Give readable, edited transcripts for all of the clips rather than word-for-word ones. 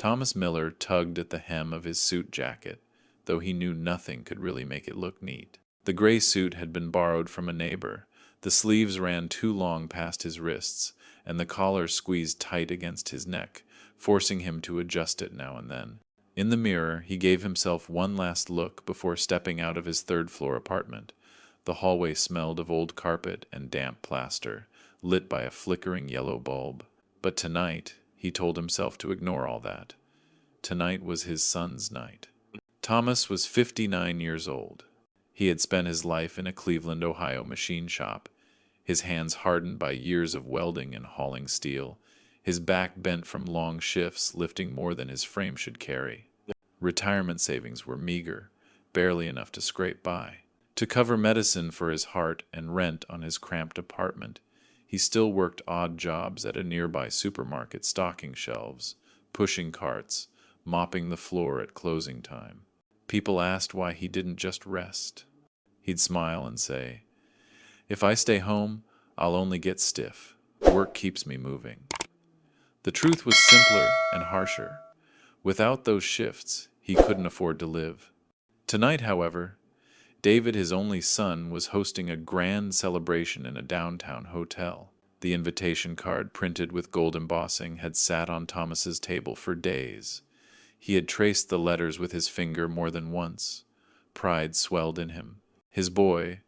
Thomas Miller tugged at the hem of his suit jacket, though he knew nothing could really make it look neat. The gray suit had been borrowed from a neighbor. The sleeves ran too long past his wrists, and the collar squeezed tight against his neck, forcing him to adjust it now and then. In the mirror, he gave himself one last look before stepping out of his third-floor apartment. The hallway smelled of old carpet and damp plaster, lit by a flickering yellow bulb. But tonight, he told himself to ignore all that. Tonight was his son's night. Thomas was 59 years old. He had spent his life in a Cleveland, Ohio machine shop, his hands hardened by years of welding and hauling steel, his back bent from long shifts lifting more than his frame should carry. Retirement savings were meager, barely enough to scrape by. To cover medicine for his heart and rent on his cramped apartment, he still worked odd jobs at a nearby supermarket stocking shelves, pushing carts, mopping the floor at closing time. People asked why he didn't just rest. He'd smile and say, "If I stay home, I'll only get stiff. Work keeps me moving." The truth was simpler and harsher. Without those shifts, he couldn't afford to live. Tonight, however, David, his only son, was hosting a grand celebration in a downtown hotel. The invitation card, printed with gold embossing, had sat on Thomas's table for days. He had traced the letters with his finger more than once. Pride swelled in him. His boy,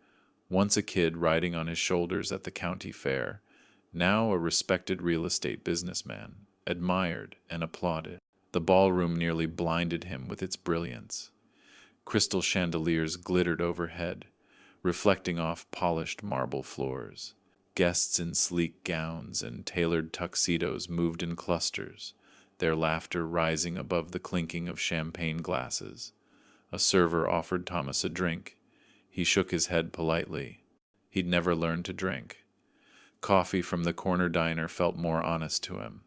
once a kid riding on his shoulders at the county fair, now a respected real estate businessman, admired and applauded. The ballroom nearly blinded him with its brilliance. Crystal chandeliers glittered overhead, reflecting off polished marble floors. Guests in sleek gowns and tailored tuxedos moved in clusters, their laughter rising above the clinking of champagne glasses. A server offered Thomas a drink. He shook his head politely. He'd never learned to drink. Coffee from the corner diner felt more honest to him.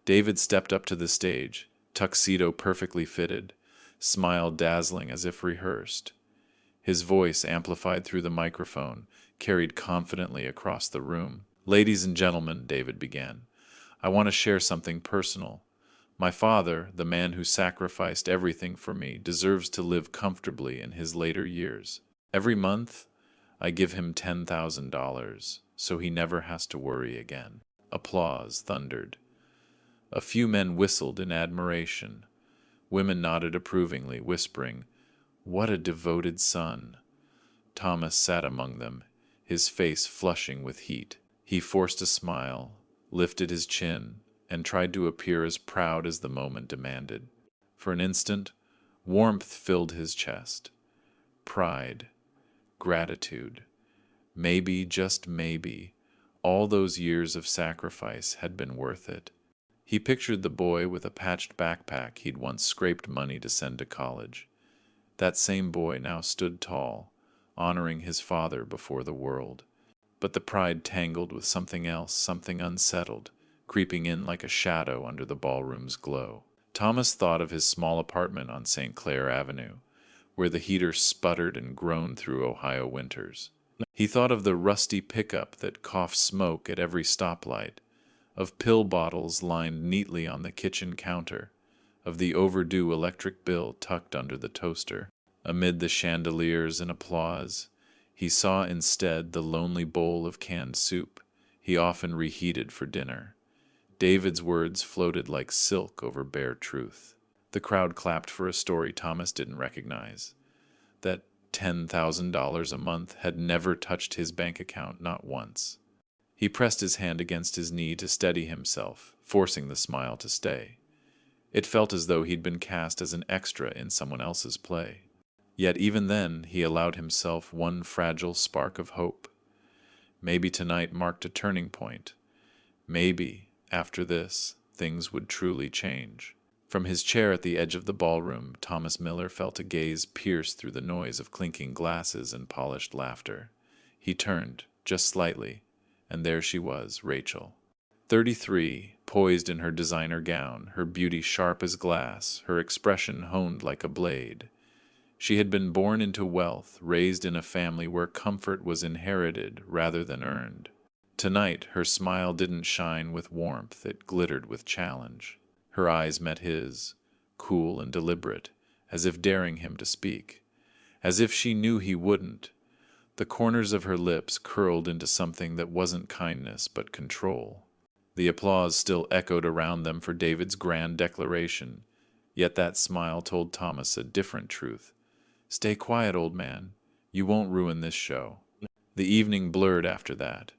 David stepped up to the stage, tuxedo perfectly fitted, smile dazzling as if rehearsed. His voice, amplified through the microphone, carried confidently across the room. "Ladies and gentlemen," David began, "I want to share something personal. My father, the man who sacrificed everything for me, deserves to live comfortably in his later years. Every month, I give him $10,000, so he never has to worry again." Applause thundered. A few men whistled in admiration. Women nodded approvingly, whispering, "What a devoted son." Thomas sat among them, his face flushing with heat. He forced a smile, lifted his chin, and tried to appear as proud as the moment demanded. For an instant, warmth filled his chest. Pride, gratitude. Maybe, just maybe, all those years of sacrifice had been worth it. He pictured the boy with a patched backpack he'd once scraped money to send to college. That same boy now stood tall, honoring his father before the world. But the pride tangled with something else, something unsettled, creeping in like a shadow under the ballroom's glow. Thomas thought of his small apartment on St. Clair Avenue, where the heater sputtered and groaned through Ohio winters. He thought of the rusty pickup that coughed smoke at every stoplight, of pill bottles lined neatly on the kitchen counter, of the overdue electric bill tucked under the toaster. Amid the chandeliers and applause, he saw instead the lonely bowl of canned soup he often reheated for dinner. David's words floated like silk over bare truth. The crowd clapped for a story Thomas didn't recognize. That $10,000 a month had never touched his bank account, not once. He pressed his hand against his knee to steady himself, forcing the smile to stay. It felt as though he'd been cast as an extra in someone else's play. Yet even then, he allowed himself one fragile spark of hope. Maybe tonight marked a turning point. Maybe, after this, things would truly change. From his chair at the edge of the ballroom, Thomas Miller felt a gaze pierce through the noise of clinking glasses and polished laughter. He turned, just slightly, and there she was, Rachel. 33, poised in her designer gown, her beauty sharp as glass, her expression honed like a blade. She had been born into wealth, raised in a family where comfort was inherited rather than earned. Tonight, her smile didn't shine with warmth, it glittered with challenge. Her eyes met his, cool and deliberate, as if daring him to speak, as if she knew he wouldn't. The corners of her lips curled into something that wasn't kindness but control. The applause still echoed around them for David's grand declaration, yet that smile told Thomas a different truth. "Stay quiet, old man. You won't ruin this show." The evening blurred after that.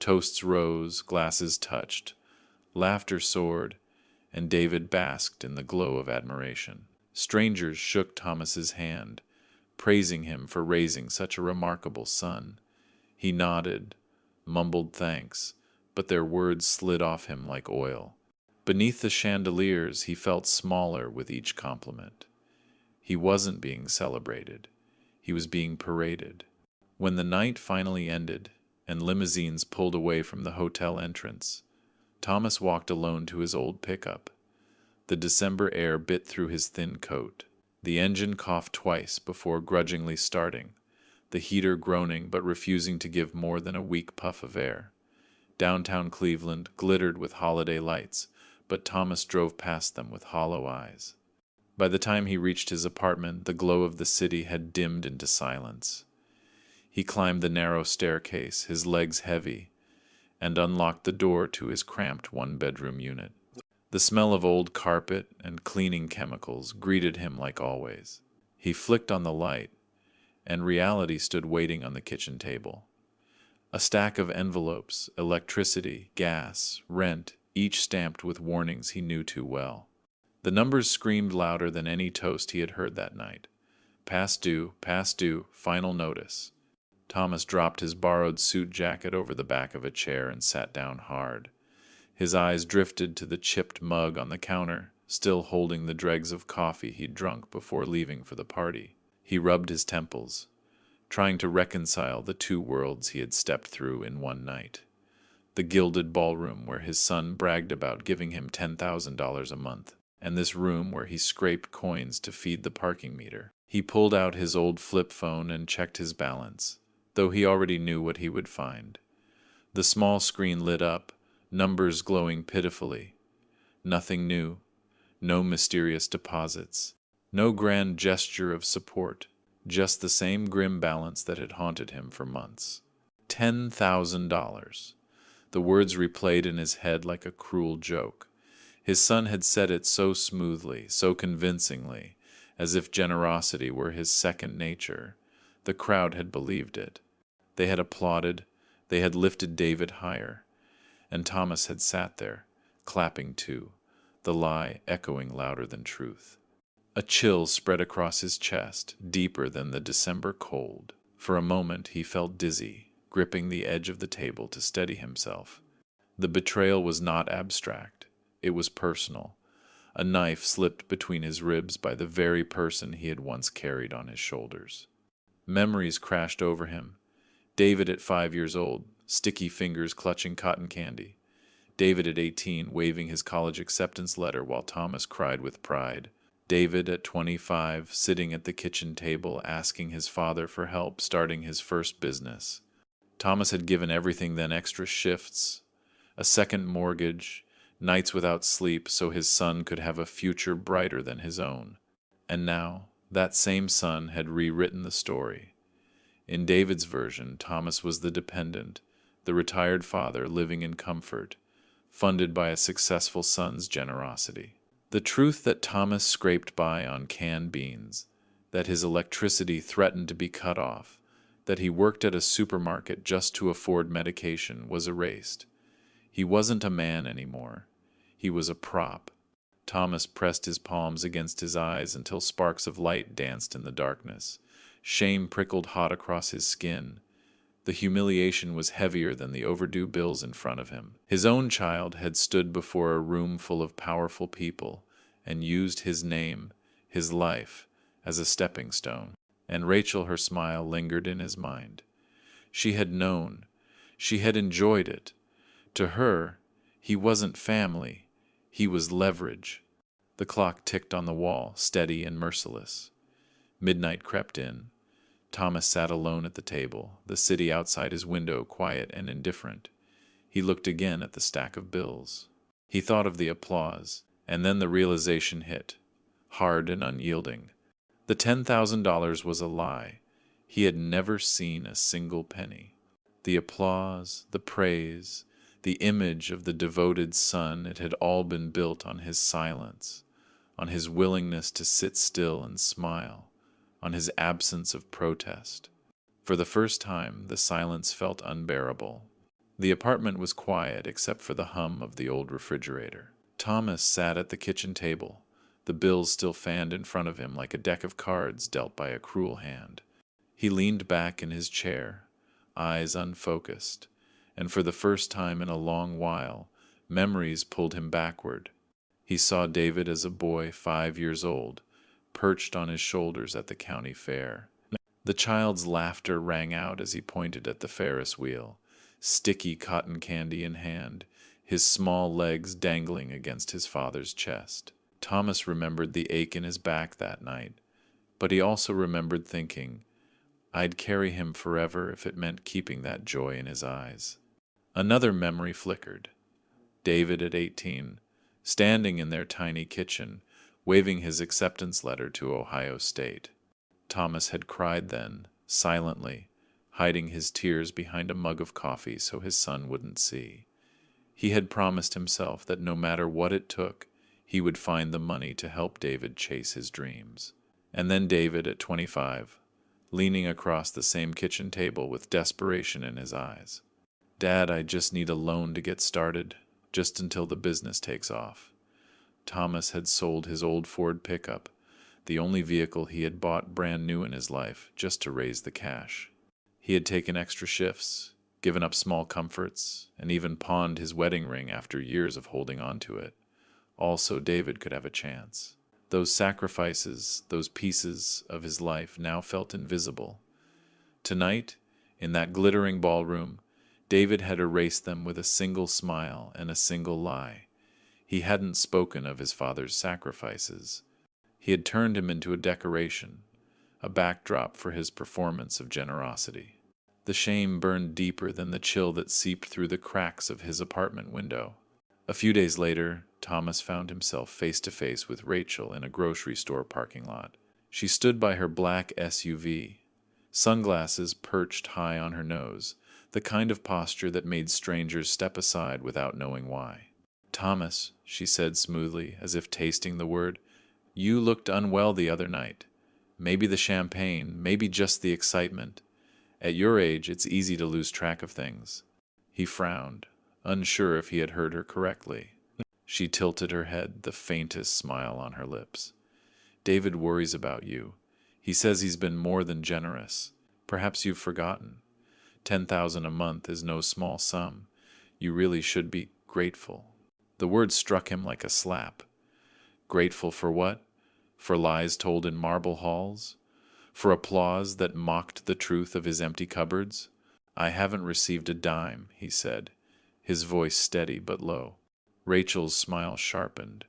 Toasts rose, glasses touched, laughter soared, and David basked in the glow of admiration. Strangers shook Thomas's hand, praising him for raising such a remarkable son. He nodded, mumbled thanks, but their words slid off him like oil. Beneath the chandeliers, he felt smaller with each compliment. He wasn't being celebrated. He was being paraded. When the night finally ended, and limousines pulled away from the hotel entrance, Thomas walked alone to his old pickup. The December air bit through his thin coat. The engine coughed twice before grudgingly starting, the heater groaning but refusing to give more than a weak puff of air. Downtown Cleveland glittered with holiday lights, but Thomas drove past them with hollow eyes. By the time he reached his apartment, the glow of the city had dimmed into silence. He climbed the narrow staircase, his legs heavy, and unlocked the door to his cramped one-bedroom unit. The smell of old carpet and cleaning chemicals greeted him like always. He flicked on the light, and reality stood waiting on the kitchen table. A stack of envelopes, electricity, gas, rent, each stamped with warnings he knew too well. The numbers screamed louder than any toast he had heard that night. Past due, final notice. Thomas dropped his borrowed suit jacket over the back of a chair and sat down hard. His eyes drifted to the chipped mug on the counter, still holding the dregs of coffee he'd drunk before leaving for the party. He rubbed his temples, trying to reconcile the two worlds he had stepped through in one night. The gilded ballroom where his son bragged about giving him $10,000 a month, and this room where he scraped coins to feed the parking meter. He pulled out his old flip phone and checked his balance, though he already knew what he would find. The small screen lit up, numbers glowing pitifully. Nothing new, no mysterious deposits, no grand gesture of support, just the same grim balance that had haunted him for months. $10,000. The words replayed in his head like a cruel joke. His son had said it so smoothly, so convincingly, as if generosity were his second nature. The crowd had believed it. They had applauded, they had lifted David higher. And Thomas had sat there, clapping too, the lie echoing louder than truth. A chill spread across his chest, deeper than the December cold. For a moment he felt dizzy, gripping the edge of the table to steady himself. The betrayal was not abstract. It was personal. A knife slipped between his ribs by the very person he had once carried on his shoulders. Memories crashed over him. David at 5 years old, sticky fingers clutching cotton candy. David at 18, waving his college acceptance letter while Thomas cried with pride. David at 25, sitting at the kitchen table asking his father for help starting his first business. Thomas had given everything then: extra shifts, a second mortgage, nights without sleep so his son could have a future brighter than his own. And now, that same son had rewritten the story. In David's version, Thomas was the dependent, the retired father living in comfort, funded by a successful son's generosity. The truth that Thomas scraped by on canned beans, that his electricity threatened to be cut off, that he worked at a supermarket just to afford medication was erased. He wasn't a man anymore. He was a prop. Thomas pressed his palms against his eyes until sparks of light danced in the darkness. Shame prickled hot across his skin. The humiliation was heavier than the overdue bills in front of him. His own child had stood before a room full of powerful people and used his name, his life, as a stepping stone. And Rachel, her smile lingered in his mind. She had known. She had enjoyed it. To her, he wasn't family. He was leverage. The clock ticked on the wall, steady and merciless. Midnight crept in. Thomas sat alone at the table, the city outside his window quiet and indifferent. He looked again at the stack of bills. He thought of the applause, And then the realization hit, hard and unyielding. The $10,000 was a lie. He had never seen a single penny. The applause, the praise, the image of the devoted son, it had all been built on his silence, on his willingness to sit still and smile, on his absence of protest. For the first time, the silence felt unbearable. The apartment was quiet except for the hum of the old refrigerator. Thomas sat at the kitchen table, the bills still fanned in front of him like a deck of cards dealt by a cruel hand. He leaned back in his chair, eyes unfocused, and for the first time in a long while, memories pulled him backward. He saw David as a boy 5 years old, perched on his shoulders at the county fair. The child's laughter rang out as he pointed at the Ferris wheel, sticky cotton candy in hand, his small legs dangling against his father's chest. Thomas remembered the ache in his back that night, but he also remembered thinking, I'd carry him forever if it meant keeping that joy in his eyes. Another memory flickered. David at 18, standing in their tiny kitchen, waving his acceptance letter to Ohio State. Thomas had cried then, silently, hiding his tears behind a mug of coffee so his son wouldn't see. He had promised himself that no matter what it took, he would find the money to help David chase his dreams. And then David at 25, leaning across the same kitchen table with desperation in his eyes. Dad, I just need a loan to get started, just until the business takes off. Thomas had sold his old Ford pickup, the only vehicle he had bought brand new in his life, just to raise the cash. He had taken extra shifts, given up small comforts, and even pawned his wedding ring after years of holding on to it, all so David could have a chance. Those sacrifices, those pieces of his life now felt invisible. Tonight, in that glittering ballroom, David had erased them with a single smile and a single lie. He hadn't spoken of his father's sacrifices. He had turned him into a decoration, a backdrop for his performance of generosity. The shame burned deeper than the chill that seeped through the cracks of his apartment window. A few days later, Thomas found himself face to face with Rachel in a grocery store parking lot. She stood by her black SUV, sunglasses perched high on her nose, the kind of posture that made strangers step aside without knowing why. Thomas, she said smoothly, as if tasting the word, you looked unwell the other night. Maybe the champagne, maybe just the excitement. At your age, it's easy to lose track of things. He frowned, unsure if he had heard her correctly. She tilted her head, the faintest smile on her lips. David worries about you. He says he's been more than generous. Perhaps you've forgotten. 10,000 a month is no small sum. You really should be grateful. The word struck him like a slap. Grateful for what? For lies told in marble halls? For applause that mocked the truth of his empty cupboards? I haven't received a dime, he said, his voice steady but low. Rachel's smile sharpened.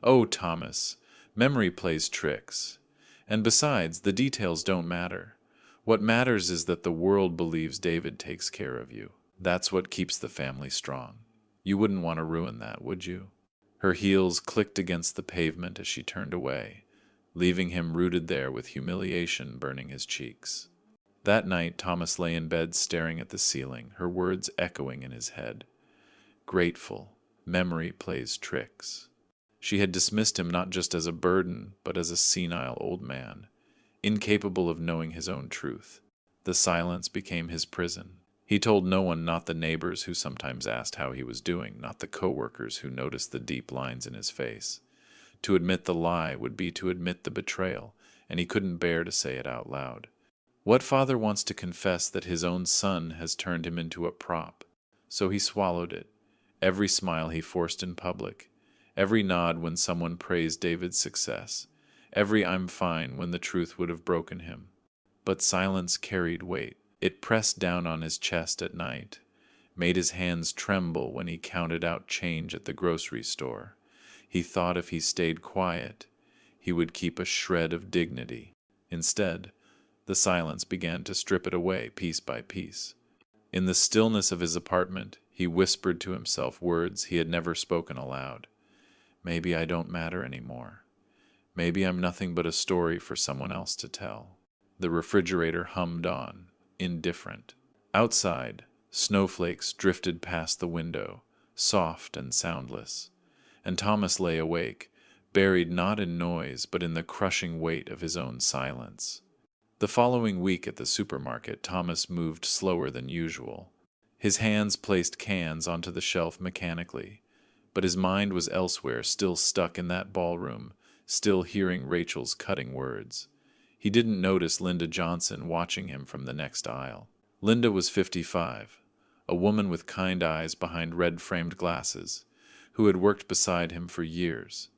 Oh, Thomas, memory plays tricks. And besides, the details don't matter. What matters is that the world believes David takes care of you. That's what keeps the family strong. You wouldn't want to ruin that, would you? Her heels clicked against the pavement as she turned away, leaving him rooted there with humiliation burning his cheeks. That night, Thomas lay in bed staring at the ceiling, her words echoing in his head. Grateful. Memory plays tricks. She had dismissed him not just as a burden, but as a senile old man, incapable of knowing his own truth. The silence became his prison. He told no one, not the neighbors who sometimes asked how he was doing, not the coworkers who noticed the deep lines in his face. To admit the lie would be to admit the betrayal, and he couldn't bear to say it out loud. What father wants to confess that his own son has turned him into a prop? So he swallowed it. Every smile he forced in public, every nod when someone praised David's success, every I'm fine when the truth would have broken him. But silence carried weight. It pressed down on his chest at night, made his hands tremble when he counted out change at the grocery store. He thought if he stayed quiet, he would keep a shred of dignity. Instead, the silence began to strip it away piece by piece. In the stillness of his apartment, he whispered to himself words he had never spoken aloud. Maybe I don't matter anymore. Maybe I'm nothing but a story for someone else to tell. The refrigerator hummed on, indifferent. Outside, snowflakes drifted past the window, soft and soundless, and Thomas lay awake, buried not in noise but in the crushing weight of his own silence. The following week at the supermarket, Thomas moved slower than usual. His hands placed cans onto the shelf mechanically, but his mind was elsewhere, still stuck in that ballroom, still hearing Rachel's cutting words. He didn't notice Linda Johnson watching him from the next aisle. Linda was 55, a woman with kind eyes behind red-framed glasses, who had worked beside him for years.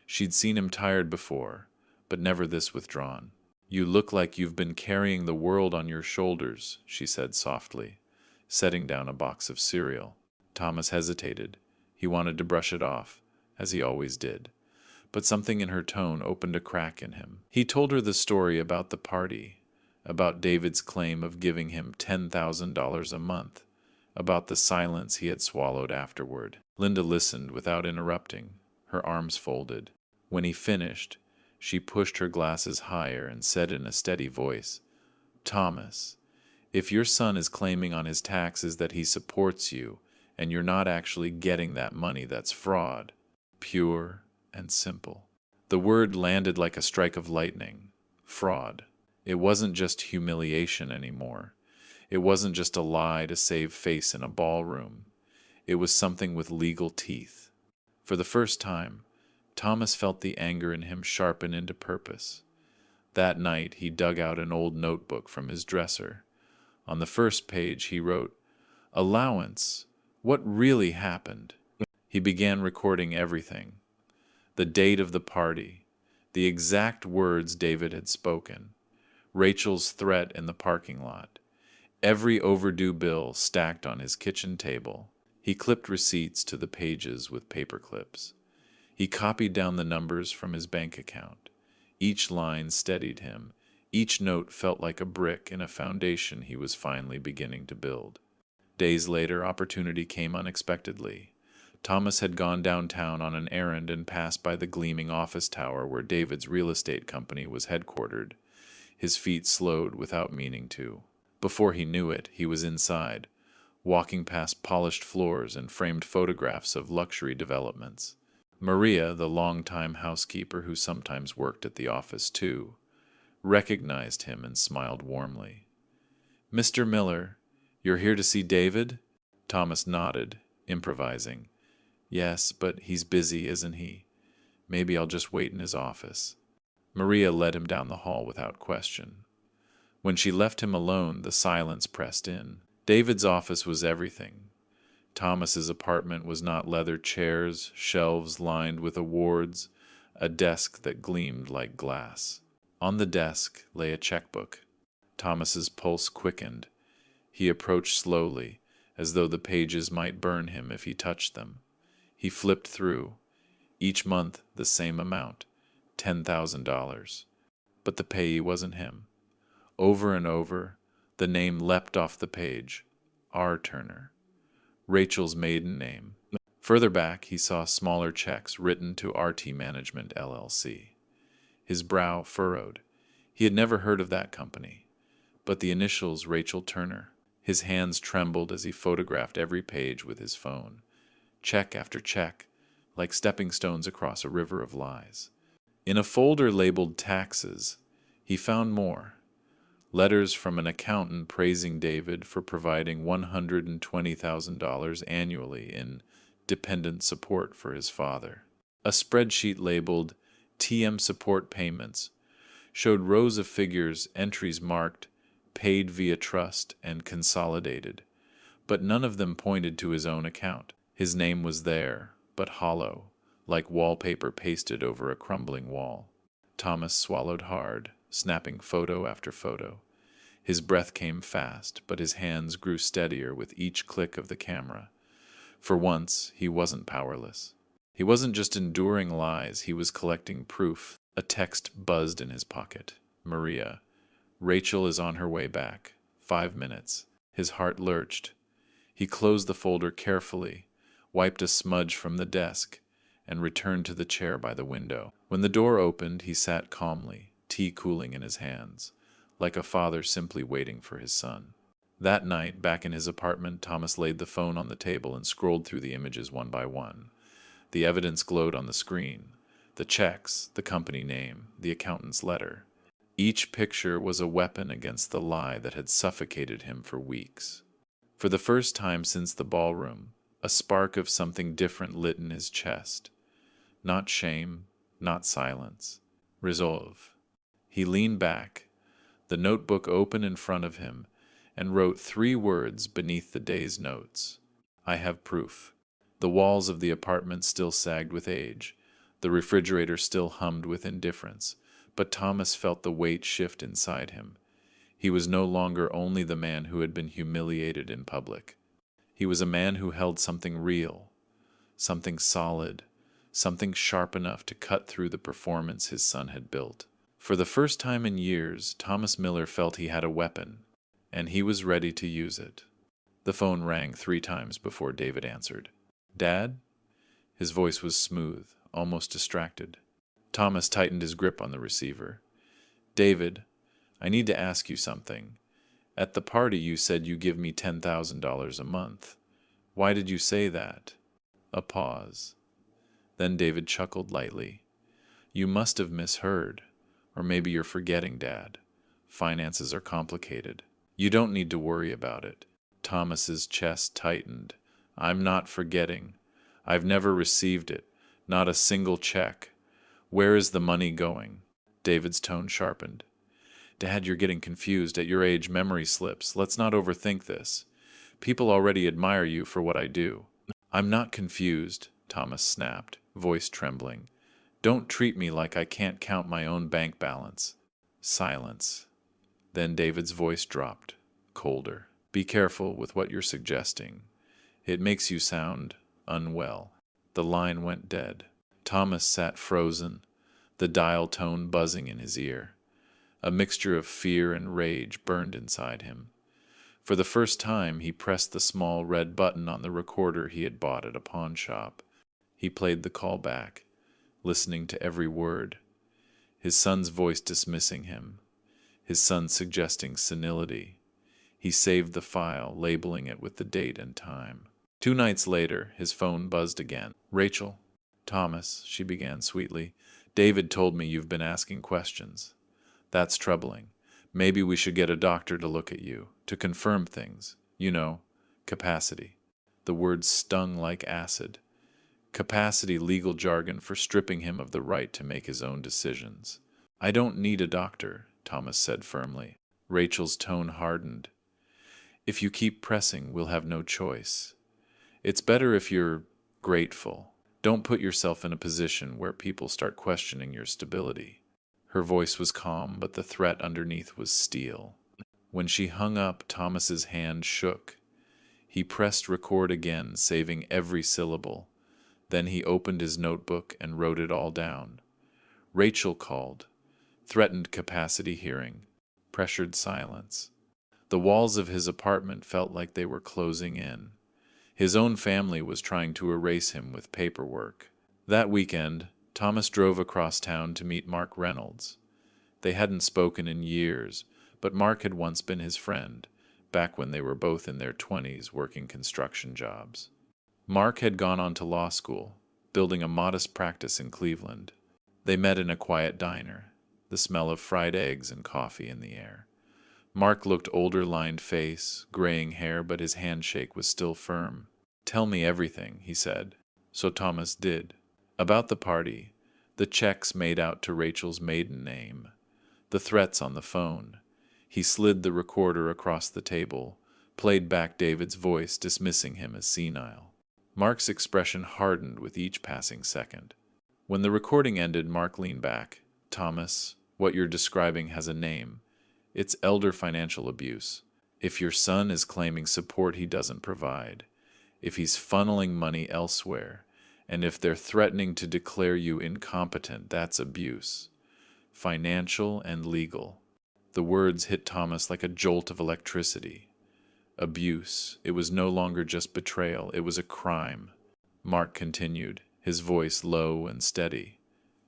She'd seen him tired before, but never this withdrawn. "You look like you've been carrying the world on your shoulders," she said softly, setting down a box of cereal. Thomas hesitated. He wanted to brush it off, as he always did, but something in her tone opened a crack in him. He told her the story about the party, about David's claim of giving him $10,000 a month, about the silence he had swallowed afterward. Linda listened without interrupting, her arms folded. When he finished, she pushed her glasses higher and said in a steady voice, "Thomas, if your son is claiming on his taxes that he supports you, and you're not actually getting that money, that's fraud. Pure and simple." The word landed like a strike of lightning. Fraud. It wasn't just humiliation anymore. It wasn't just a lie to save face in a ballroom. It was something with legal teeth. For the first time, Thomas felt the anger in him sharpen into purpose. That night, he dug out an old notebook from his dresser. On the first page, he wrote, "Allowance. What really happened?" He began recording everything. The date of the party, the exact words David had spoken, Rachel's threat in the parking lot, every overdue bill stacked on his kitchen table. He clipped receipts to the pages with paper clips. He copied down the numbers from his bank account. Each line steadied him. Each note felt like a brick in a foundation he was finally beginning to build. Days later, opportunity came unexpectedly. Thomas had gone downtown on an errand and passed by the gleaming office tower where David's real estate company was headquartered. His feet slowed without meaning to. Before he knew it, he was inside, walking past polished floors and framed photographs of luxury developments. Maria, the longtime housekeeper who sometimes worked at the office too, recognized him and smiled warmly. "Mr. Miller, you're here to see David?" Thomas nodded, improvising. "Yes, but he's busy, isn't he? Maybe I'll just wait in his office." Maria led him down the hall without question. When she left him alone, the silence pressed in. David's office was everything. Thomas's apartment was not leather chairs, shelves lined with awards, a desk that gleamed like glass. On the desk lay a checkbook. Thomas's pulse quickened. He approached slowly, as though the pages might burn him if he touched them. He flipped through. Each month the same amount, $10,000. But the payee wasn't him. Over and over, the name leapt off the page. R. Turner. Rachel's maiden name. Further back, he saw smaller checks written to RT Management, LLC. His brow furrowed. He had never heard of that company. But the initials Rachel Turner. His hands trembled as he photographed every page with his phone. Check after check, like stepping stones across a river of lies. In a folder labeled Taxes, he found more. Letters from an accountant praising David for providing $120,000 annually in dependent support for his father. A spreadsheet labeled TM Support Payments showed rows of figures, entries marked paid via trust and consolidated, but none of them pointed to his own account. His name was there, but hollow, like wallpaper pasted over a crumbling wall. Thomas swallowed hard, snapping photo after photo. His breath came fast, but his hands grew steadier with each click of the camera. For once, he wasn't powerless. He wasn't just enduring lies, he was collecting proof. A text buzzed in his pocket. "Maria, Rachel is on her way back. 5 minutes." His heart lurched. He closed the folder carefully, wiped a smudge from the desk, and returned to the chair by the window. When the door opened, he sat calmly, tea cooling in his hands, like a father simply waiting for his son. That night, back in his apartment, Thomas laid the phone on the table and scrolled through the images one by one. The evidence glowed on the screen. The checks, the company name, the accountant's letter. Each picture was a weapon against the lie that had suffocated him for weeks. For the first time since the ballroom, a spark of something different lit in his chest. Not shame, not silence. Resolve. He leaned back, the notebook open in front of him, and wrote 3 words beneath the day's notes. I have proof. The walls of the apartment still sagged with age. The refrigerator still hummed with indifference, but Thomas felt the weight shift inside him. He was no longer only the man who had been humiliated in public. He was a man who held something real, something solid, something sharp enough to cut through the performance his son had built. For the first time in years, Thomas Miller felt he had a weapon, and he was ready to use it. The phone rang 3 times before David answered. "Dad?" His voice was smooth, almost distracted. Thomas tightened his grip on the receiver. "David, I need to ask you something. At the party you said you give me $10,000 a month. Why did you say that?" A pause. Then David chuckled lightly. "You must have misheard. Or maybe you're forgetting, Dad. Finances are complicated. You don't need to worry about it." Thomas's chest tightened. "I'm not forgetting. I've never received it. Not a single check. Where is the money going?" David's tone sharpened. "Dad, you're getting confused. At your age, memory slips. Let's not overthink this. People already admire you for what I do." "I'm not confused," Thomas snapped, voice trembling. "Don't treat me like I can't count my own bank balance." Silence. Then David's voice dropped, colder. "Be careful with what you're suggesting. It makes you sound unwell." The line went dead. Thomas sat frozen, the dial tone buzzing in his ear. A mixture of fear and rage burned inside him. For the first time, he pressed the small red button on the recorder he had bought at a pawn shop. He played the call back, listening to every word. His son's voice dismissing him, his son suggesting senility. He saved the file, labeling it with the date and time. 2 nights later, his phone buzzed again. "Rachel?" "Thomas," she began sweetly, "David told me you've been asking questions. That's troubling. Maybe we should get a doctor to look at you, to confirm things. You know, capacity." The words stung like acid. Capacity, legal jargon for stripping him of the right to make his own decisions. "I don't need a doctor," Thomas said firmly. Rachel's tone hardened. "If you keep pressing, we'll have no choice. It's better if you're grateful. Don't put yourself in a position where people start questioning your stability." Her voice was calm, but the threat underneath was steel. When she hung up, Thomas's hand shook. He pressed record again, saving every syllable. Then he opened his notebook and wrote it all down. Rachel called. Threatened capacity hearing. Pressured silence. The walls of his apartment felt like they were closing in. His own family was trying to erase him with paperwork. That weekend, Thomas drove across town to meet Mark Reynolds. They hadn't spoken in years, but Mark had once been his friend, back when they were both in their 20s working construction jobs. Mark had gone on to law school, building a modest practice in Cleveland. They met in a quiet diner, the smell of fried eggs and coffee in the air. Mark looked older, lined face, graying hair, but his handshake was still firm. "Tell me everything," he said. So Thomas did. About the party, the checks made out to Rachel's maiden name, the threats on the phone. He slid the recorder across the table, played back David's voice, dismissing him as senile. Mark's expression hardened with each passing second. When the recording ended, Mark leaned back. "Thomas, what you're describing has a name. It's elder financial abuse. If your son is claiming support he doesn't provide, if he's funneling money elsewhere, and if they're threatening to declare you incompetent, that's abuse. Financial and legal." The words hit Thomas like a jolt of electricity. Abuse. It was no longer just betrayal. It was a crime. Mark continued, his voice low and steady.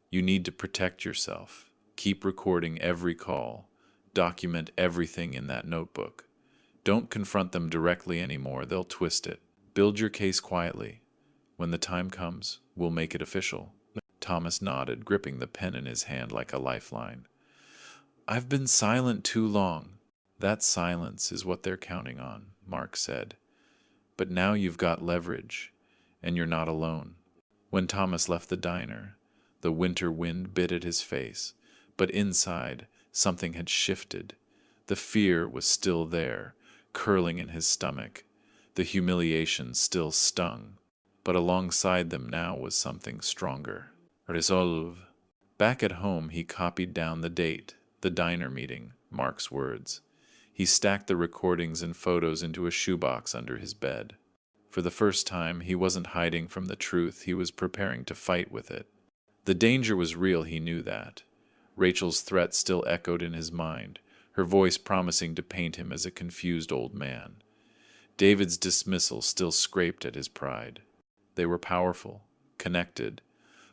"You need to protect yourself. Keep recording every call. Document everything in that notebook. Don't confront them directly anymore, they'll twist it. Build your case quietly. When the time comes, we'll make it official." Thomas nodded, gripping the pen in his hand like a lifeline. "I've been silent too long." "That silence is what they're counting on," Mark said. "But now you've got leverage, and you're not alone." When Thomas left the diner, the winter wind bit at his face, but inside, something had shifted. The fear was still there, curling in his stomach. The humiliation still stung, but alongside them now was something stronger. Resolve. Back at home, he copied down the date, the diner meeting, Mark's words. He stacked the recordings and photos into a shoebox under his bed. For the first time, he wasn't hiding from the truth, he was preparing to fight with it. The danger was real, he knew that. Rachel's threat still echoed in his mind, her voice promising to paint him as a confused old man. David's dismissal still scraped at his pride. They were powerful, connected,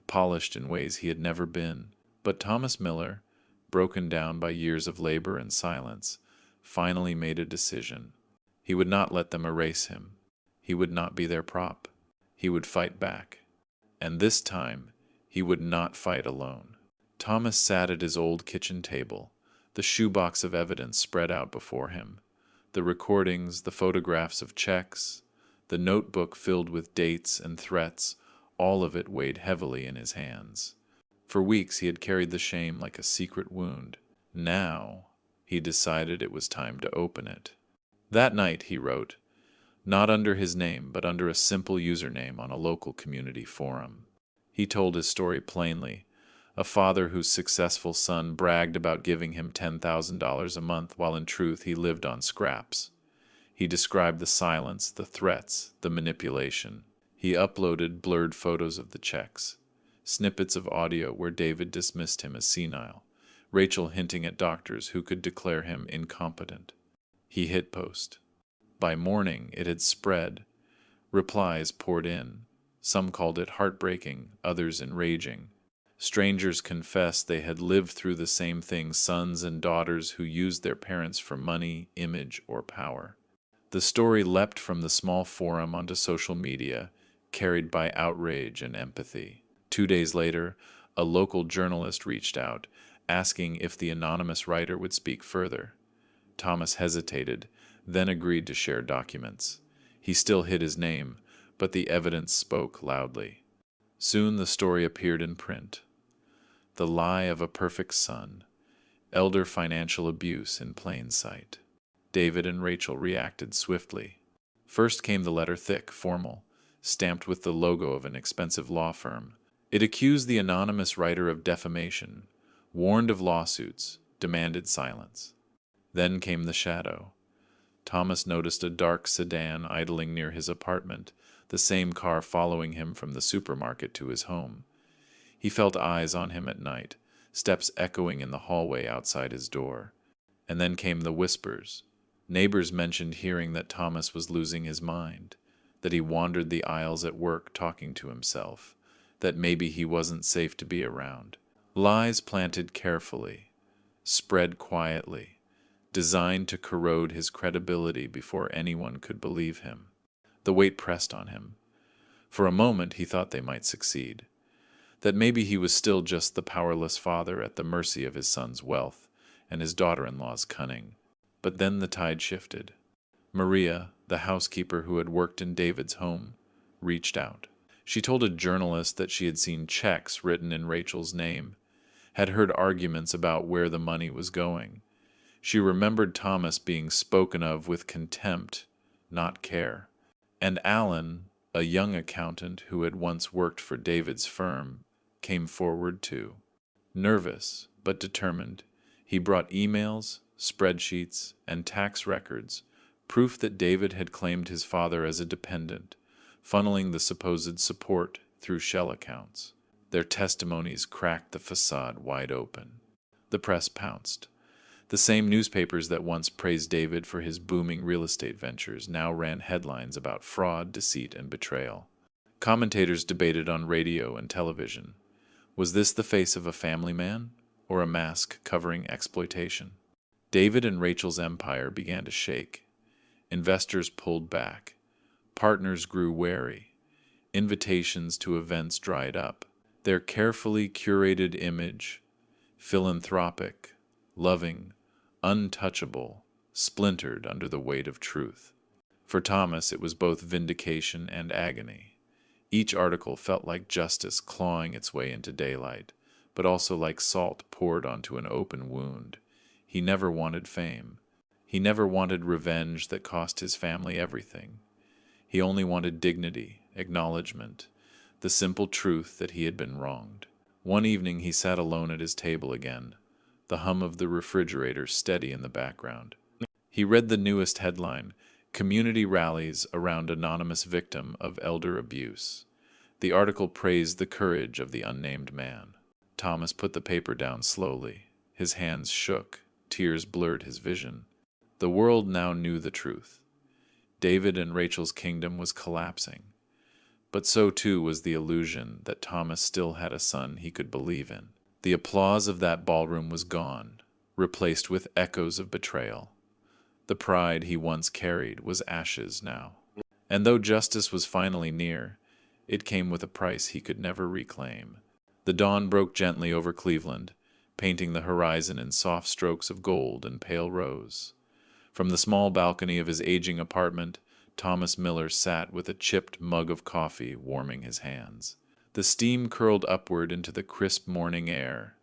polished in ways he had never been. But Thomas Miller, broken down by years of labor and silence, finally made a decision. He would not let them erase him. He would not be their prop. He would fight back. And this time, he would not fight alone. Thomas sat at his old kitchen table, the shoebox of evidence spread out before him. The recordings, the photographs of checks, the notebook filled with dates and threats, all of it weighed heavily in his hands. For weeks he had carried the shame like a secret wound. Now, he decided it was time to open it. That night, he wrote, not under his name, but under a simple username on a local community forum. He told his story plainly, a father whose successful son bragged about giving him $10,000 a month while in truth he lived on scraps. He described the silence, the threats, the manipulation. He uploaded blurred photos of the checks, snippets of audio where David dismissed him as senile, Rachel hinting at doctors who could declare him incompetent. He hit post. By morning, it had spread. Replies poured in. Some called it heartbreaking, others enraging. Strangers confessed they had lived through the same thing, sons and daughters who used their parents for money, image, or power. The story leapt from the small forum onto social media, carried by outrage and empathy. 2 days later, a local journalist reached out, asking if the anonymous writer would speak further. Thomas hesitated, then agreed to share documents. He still hid his name, but the evidence spoke loudly. Soon the story appeared in print. The lie of a perfect son, elder financial abuse in plain sight. David and Rachel reacted swiftly. First came the letter, thick, formal, stamped with the logo of an expensive law firm. It accused the anonymous writer of defamation, warned of lawsuits, demanded silence. Then came the shadow. Thomas noticed a dark sedan idling near his apartment, the same car following him from the supermarket to his home. He felt eyes on him at night, steps echoing in the hallway outside his door. And then came the whispers. Neighbors mentioned hearing that Thomas was losing his mind, that he wandered the aisles at work talking to himself, that maybe he wasn't safe to be around. Lies planted carefully, spread quietly, designed to corrode his credibility before anyone could believe him. The weight pressed on him. For a moment he thought they might succeed, that maybe he was still just the powerless father at the mercy of his son's wealth and his daughter-in-law's cunning. But then the tide shifted. Maria, the housekeeper who had worked in David's home, reached out. She told a journalist that she had seen checks written in Rachel's name, had heard arguments about where the money was going. She remembered Thomas being spoken of with contempt, not care. And Alan, a young accountant who had once worked for David's firm, came forward too. Nervous, but determined, he brought emails, spreadsheets, and tax records, proof that David had claimed his father as a dependent, funneling the supposed support through shell accounts. Their testimonies cracked the facade wide open. The press pounced. The same newspapers that once praised David for his booming real estate ventures now ran headlines about fraud, deceit, and betrayal. Commentators debated on radio and television. Was this the face of a family man, or a mask covering exploitation? David and Rachel's empire began to shake. Investors pulled back. Partners grew wary. Invitations to events dried up. Their carefully curated image, philanthropic, loving, untouchable, splintered under the weight of truth. For Thomas, it was both vindication and agony. Each article felt like justice clawing its way into daylight, but also like salt poured onto an open wound. He never wanted fame. He never wanted revenge that cost his family everything. He only wanted dignity, acknowledgement, the simple truth that he had been wronged. One evening he sat alone at his table again, the hum of the refrigerator steady in the background. He read the newest headline, Community Rallies Around Anonymous Victim of Elder Abuse. The article praised the courage of the unnamed man. Thomas put the paper down slowly. His hands shook. Tears blurred his vision. The world now knew the truth. David and Rachel's kingdom was collapsing. But so too was the illusion that Thomas still had a son he could believe in. The applause of that ballroom was gone, replaced with echoes of betrayal. The pride he once carried was ashes now. And though justice was finally near, it came with a price he could never reclaim. The dawn broke gently over Cleveland, painting the horizon in soft strokes of gold and pale rose. From the small balcony of his aging apartment, Thomas Miller sat with a chipped mug of coffee warming his hands. The steam curled upward into the crisp morning air,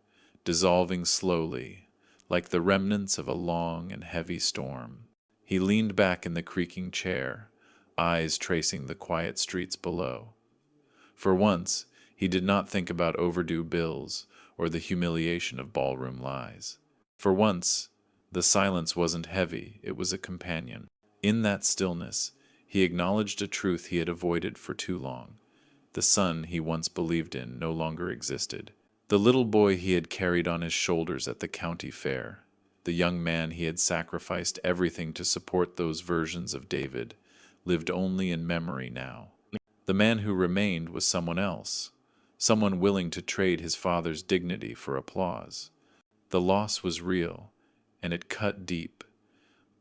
dissolving slowly, like the remnants of a long and heavy storm. He leaned back in the creaking chair, eyes tracing the quiet streets below. For once, he did not think about overdue bills or the humiliation of ballroom lies. For once, the silence wasn't heavy, it was a companion. In that stillness, he acknowledged a truth he had avoided for too long. The son he once believed in no longer existed. The little boy he had carried on his shoulders at the county fair, the young man he had sacrificed everything to support those versions of David, lived only in memory now. The man who remained was someone else, someone willing to trade his father's dignity for applause. The loss was real, and it cut deep.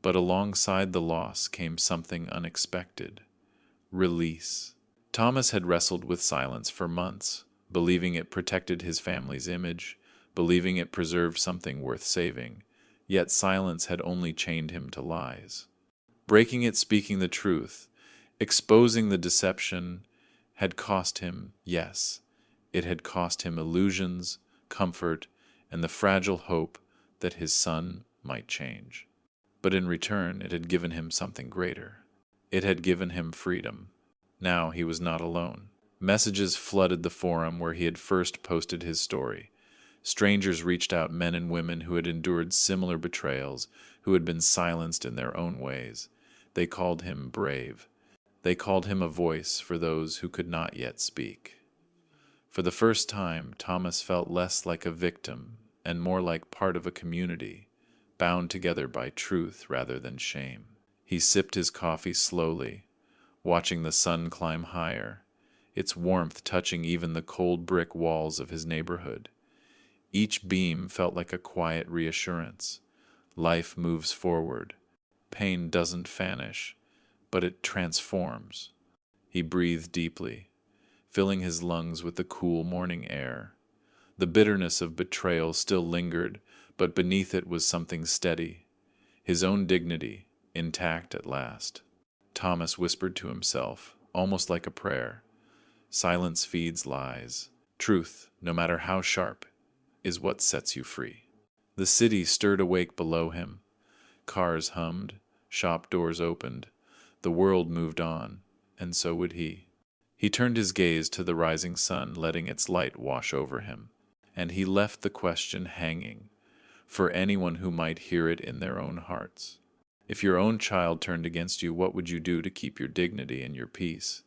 But alongside the loss came something unexpected. Release. Thomas had wrestled with silence for months, believing it protected his family's image, believing it preserved something worth saving, yet silence had only chained him to lies. Breaking it, speaking the truth, exposing the deception, had cost him, yes, it had cost him illusions, comfort, and the fragile hope that his son might change. But in return, it had given him something greater. It had given him freedom. Now he was not alone. Messages flooded the forum where he had first posted his story. Strangers reached out, men and women who had endured similar betrayals, who had been silenced in their own ways. They called him brave. They called him a voice for those who could not yet speak. For the first time, Thomas felt less like a victim and more like part of a community, bound together by truth rather than shame. He sipped his coffee slowly, watching the sun climb higher, its warmth touching even the cold brick walls of his neighborhood. Each beam felt like a quiet reassurance. Life moves forward. Pain doesn't vanish, but it transforms. He breathed deeply, filling his lungs with the cool morning air. The bitterness of betrayal still lingered, but beneath it was something steady, his own dignity, intact at last. Thomas whispered to himself, almost like a prayer. Silence feeds lies. Truth, no matter how sharp, is what sets you free. The city stirred awake below him. Cars hummed, shop doors opened. The world moved on, and so would he. He turned his gaze to the rising sun, letting its light wash over him. And he left the question hanging, for anyone who might hear it in their own hearts. If your own child turned against you, what would you do to keep your dignity and your peace?